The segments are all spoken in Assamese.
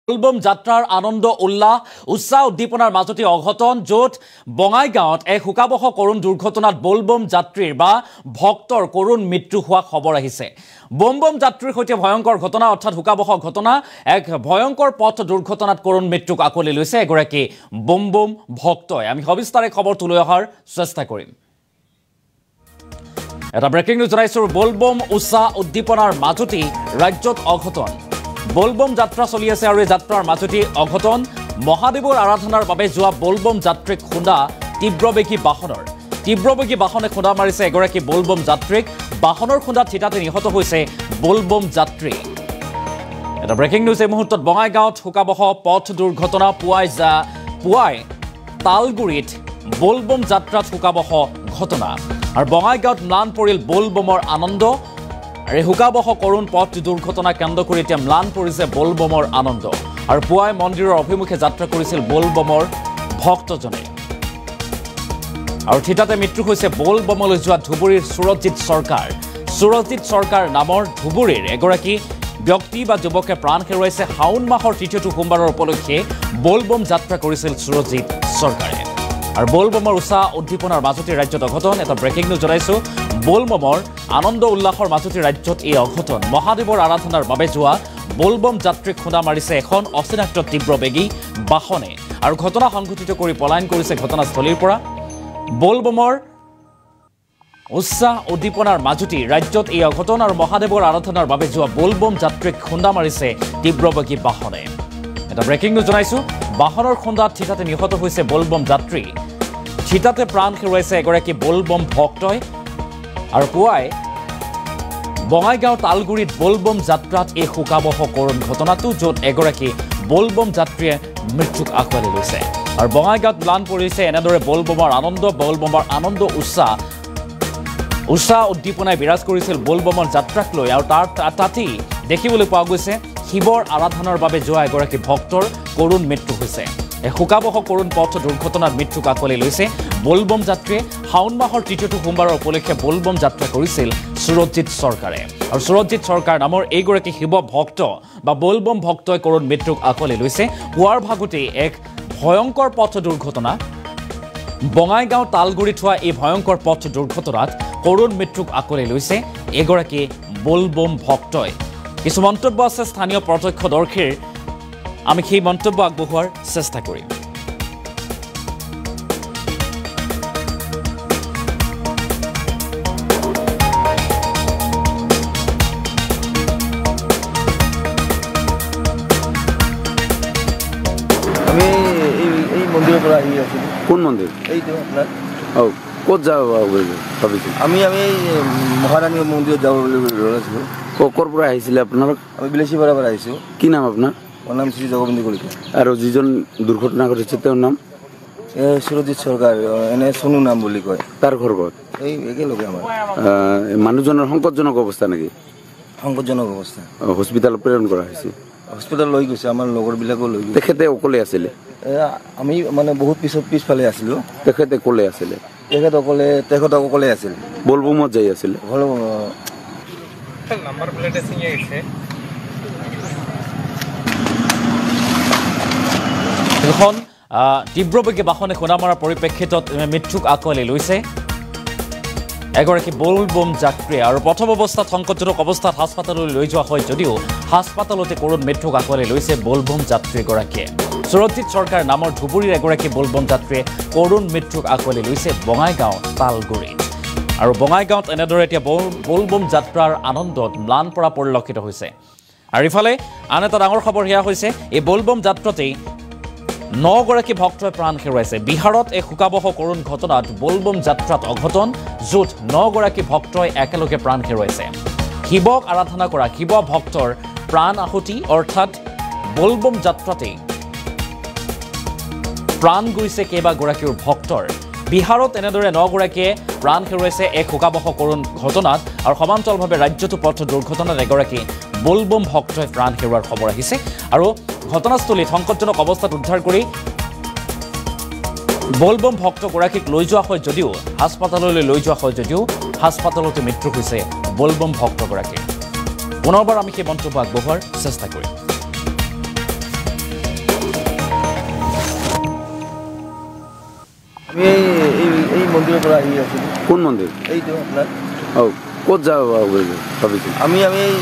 बोलबम যাত্ৰাৰ আনন্দ উৎসাহ উদ্দীপনাৰ মাজতে অঘটন য'ত বঙাইগাঁৱত এক হুকাবহ কৰুণ দুৰ্ঘটনাত बोलबम যাত্ৰীৰ বা ভক্তৰ কৰুণ মৃত্যু হোৱা খবৰ আহিছে बोलबम যাত্ৰীৰ সৈতে ভয়ংকৰ ঘটনা অৰ্থাৎ হুকাবহ ঘটনা এক ভয়ংকৰ পথ দুৰ্ঘটনাত কৰুণ মৃত্যুক আকলি লৈছে এগৰাকী बोलबम ভক্তই আমি সবিস্তাৰে খবৰ তুলি অহাৰ চেষ্টা কৰিম এটা ব্ৰেকিং নিউজ জনাইছো बोलबम উৎসাহ উদ্দীপনাৰ মাজতে ৰাজ্যত অঘটন बोलबम যাত্ৰা চলি আছে আৰু এই যাত্ৰাৰ মাজতে অঘটন মহাদেৱৰ আৰাধনাৰ বাবে যোৱা बोलबम যাত্ৰীক খুন্দা তীব্ৰবেগী বাহনে খুন্দা মাৰিছে এগৰাকী बोलबम যাত্ৰীক বাহনৰ খুন্দাত থিতাতে নিহত হৈছে बोलबम যাত্ৰী এটা ব্ৰেকিং নিউজ এই মুহূৰ্তত বঙাইগাঁৱত হুকাবহ পথ দুৰ্ঘটনা পুৱাই তালগুৰিত बोलबम যাত্ৰাত হুকাবহ ঘটনা আৰু বঙাইগাঁৱত ম্লান পৰিল बोलबমৰ আনন্দ আৰু হুকাবহ কৰুণ পথ দুৰ্ঘটনা কেন্দ্ৰ কৰি এতিয়া ম্লান পৰিছে बोलबমৰ আনন্দ আৰু পুৱাই মন্দিৰৰ অভিমুখে যাত্ৰা কৰিছিল बोलबমৰ ভক্তজনে আৰু থিতাতে মৃত্যু হৈছে बोलबমলৈ যোৱা ধুবুৰীৰ সুৰজিত সৰকাৰ নামৰ ধুবুৰীৰ এগৰাকী ব্যক্তি বা যুৱকে প্ৰাণ হেৰুৱাইছে শাওন মাহৰ তৃতীয়টো সোমবাৰৰ উপলক্ষে बोलबम যাত্ৰা কৰিছিল সুৰজিত সৰকাৰে আৰু बोलबমৰ উৎসাহ উদ্দীপনাৰ মাজতে ৰাজ্যত অঘটন এটা ব্ৰেকিং নিউজ জনাইছো बोलबমৰ আনন্দ উল্লাসৰ মাজতে ৰাজ্যত এই অঘটন মহাদেৱৰ আৰাধনাৰ বাবে যোৱা बोलबम যাত্ৰীক খুন্দা মাৰিছে এখন অচিনাক্ত তীব্ৰবেগী বাহনে আৰু ঘটনা সংঘটিত কৰি পলায়ন কৰিছে ঘটনাস্থলীৰ পৰা बोलबমৰ উৎসাহ উদ্দীপনাৰ মাজতে ৰাজ্যত এই অঘটন আৰু মহাদেৱৰ আৰাধনাৰ বাবে যোৱা बोलबम যাত্ৰীক খুন্দা মাৰিছে তীব্ৰবেগী বাহনে এটা ব্ৰেকিং নিউজ জনাইছো বাহনৰ খুন্দাত থিতাতে নিহত হৈছে बोलबम যাত্ৰী থিতাতে প্ৰাণ হেৰুৱাইছে এগৰাকী बोलबम ভক্তই আৰু পুৱাই বঙাইগাঁও তালগুৰিত बोलबम যাত্ৰাত এই হুকাবহ কৰুণ ঘটনাটো য'ত এগৰাকী बोलबम যাত্ৰীয়ে মৃত্যুক আকোৱালি লৈছে আৰু বঙাইগাঁৱত ম্লান পৰিছে এনেদৰে बोलबমৰ আনন্দ উৎসাহ উদ্দীপনাই বিৰাজ কৰিছিল बोलबমৰ যাত্ৰাক লৈ আৰু তাতেই দেখিবলৈ পোৱা গৈছে শিৱৰ আৰাধনাৰ বাবে যোৱা এগৰাকী ভক্তৰ কৰুণ মৃত্যু হৈছে এই হুকাবহ কৰুণ পথ দুৰ্ঘটনাত মৃত্যুক আকোৱালি লৈছে बोलबम যাত্ৰীয়ে শাওন মাহৰ তৃতীয়টো সোমবাৰৰ উপলক্ষে बोलबम যাত্ৰা কৰিছিল সুৰজিত সৰকাৰে আৰু সুৰজিত সৰকাৰ নামৰ এইগৰাকী শিৱ ভক্ত বা बोलबम ভক্তই কৰুণ মৃত্যুক আকোৱালি লৈছে পুৱাৰ ভাগতে এক ভয়ংকৰ পথ দুৰ্ঘটনা বঙাইগাঁও তালগুৰিত হোৱা এই ভয়ংকৰ পথ দুৰ্ঘটনাত কৰুণ মৃত্যুক আকোৱালি লৈছে এগৰাকী बोलबम ভক্তই কিছু মন্তব্য আছে স্থানীয় প্ৰত্যক্ষদৰ্শীৰ আমি সেই মন্তব্য আগবঢ়োৱাৰ চেষ্টা কৰিম আমি এই মন্দিৰৰ পৰা আহি আছিলোঁ কোন মন্দিৰ এইটো আপোনাৰ ক'ত যাব ভাবিছিল আমি মহাৰাণী মন্দিৰত যাব বুলি ওলাইছিলোঁ ক'ৰ পৰা আহিছিলে আপোনালোক আমি বিলাসীপাৰাৰ পৰা আহিছোঁ কি নাম আপোনাৰ মোৰ নাম শ্ৰী জগবন্ধু কলিতা আৰু যিজন দুৰ্ঘটনা ঘটিছে তেওঁৰ নাম সুৰজিত সৰকাৰ এনে সোনু নাম বুলি কয় তাৰ ঘৰ ক'ত এই একেলগে আমাৰ মানুহজনৰ সংকটজনক অৱস্থা নেকি সংকটজনক অৱস্থা হস্পিটেলত প্ৰেৰণ কৰা হৈছে হস্পিটেল লৈ গৈছে আমাৰ লগৰবিলাকো লৈ গৈছে তেখেতে অকলে আছিলে আমি মানে বহুত পিছফালে আছিলোঁ তেখেতে ক'লে আছিলে তেখেত অকলে আছিল बोलबमত যাই আছিলে নাম্বার প্লেটে ছিঙে গেছে এখন তীব্ৰবেগী বাহনে খুন্দা মৰাৰ পৰিপ্ৰেক্ষিতত মৃত্যুক আকোৱালি লৈছে এগৰাকী बोलबम যাত্ৰী আৰু প্ৰথম অৱস্থাত সংকটজনক অৱস্থাত হাস্পাতাললৈ লৈ যোৱা হয় যদিও হাস্পাতালতে কৰুণ মৃত্যুক আকোৱালি লৈছে बोलबम যাত্ৰীগৰাকীয়ে সুৰজিত সৰকাৰ নামৰ ধুবুৰীৰ এগৰাকী बोलबम যাত্ৰীয়ে কৰুণ মৃত্যুক আকোৱালি লৈছে বঙাইগাঁও তালগুৰিত আৰু বঙাইগাঁৱত এনেদৰে এতিয়া बोलबम যাত্ৰাৰ আনন্দত ম্লান পৰা পৰিলক্ষিত হৈছে আৰু ইফালে আন এটা ডাঙৰ খবৰ সেয়া হৈছে এই बोलबम যাত্ৰাতেই 9 গৰাকী ভক্তই প্ৰাণ হেৰুৱাইছে বিহাৰত এক হুকাবহ কৰুণ ঘটনাত बोलबम যাত্ৰাত অঘটন য'ত 9 গৰাকী ভক্তই একেলগে প্ৰাণ হেৰুৱাইছে শিৱক আৰাধনা কৰা শিৱ ভক্তৰ প্ৰাণ আহুতি অৰ্থাৎ बोलबम যাত্ৰাতেই প্ৰাণ গৈছে কেইবাগৰাকীৰ ভক্তৰ বিহাৰত এনেদৰে 9 গৰাকীয়ে প্ৰাণ হেৰুৱাইছে এক হুকাবহ কৰুণ ঘটনাত আৰু সমান্তৰালভাৱে ৰাজ্যটো পথ দুৰ্ঘটনাত এগৰাকী बोलबम ভক্তই প্ৰাণ হেৰুৱাৰ খবৰ আহিছে আৰু ঘটনাস্থলীত সংকটজনক অৱস্থাত উদ্ধাৰ কৰি बोलबम ভক্তগৰাকীক লৈ যোৱা হয় যদিও হাস্পাতালতে মৃত্যু হৈছে बोलबम ভক্তগৰাকী পুনৰবাৰ আমি সেই মন্তব্য আগবঢ়োৱাৰ চেষ্টা কৰিম আমি এই মন্দিৰৰ পৰা আহি আছিলোঁ। কোন মন্দিৰ? এইটো আপোনাৰ ক'ত যাব ভাবিছিল? আমি এই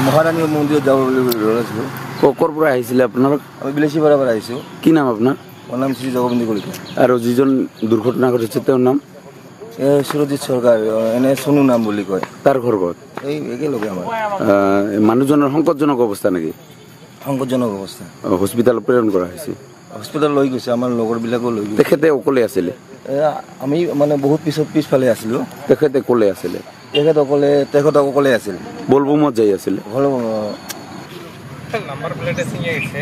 মহাৰাণী মন্দিৰত যাব বুলি ওলাইছিলোঁ। ক'ৰ পৰা আহিছিলে আপোনালোক? আমি বিলাসীপাৰাৰ পৰা আহিছোঁ। কি নাম আপোনাৰ? মোৰ নাম শ্ৰী জগবন্ধু কলিতা। আৰু যিজন দুৰ্ঘটনা ঘটিছে তেওঁৰ নাম? সুৰজিৎ চৰকাৰ, এনে চনু নাম বুলি কয়। তাৰ ঘৰ ক'ত? এই একেলগে আমাৰ মানুহজনৰ সংকটজনক অৱস্থা নেকি? সংকটজনক অৱস্থা। হস্পিটেলত প্ৰেৰণ কৰা হৈছে। হস্পিটেল লৈ গৈছে, আমাৰ লগৰবিলাকো লৈ গৈছে। তেখেতে অকলে আছিলে? আমি মানে বহুত পিছফালে আছিলোঁ। তেখেতে ক'লে আছিলে? তেখেত অকলে আছিল। বলবমত যাই আছিলে? ঘৰ নাম্বাৰ প্লেটে ছিঙে গেছে।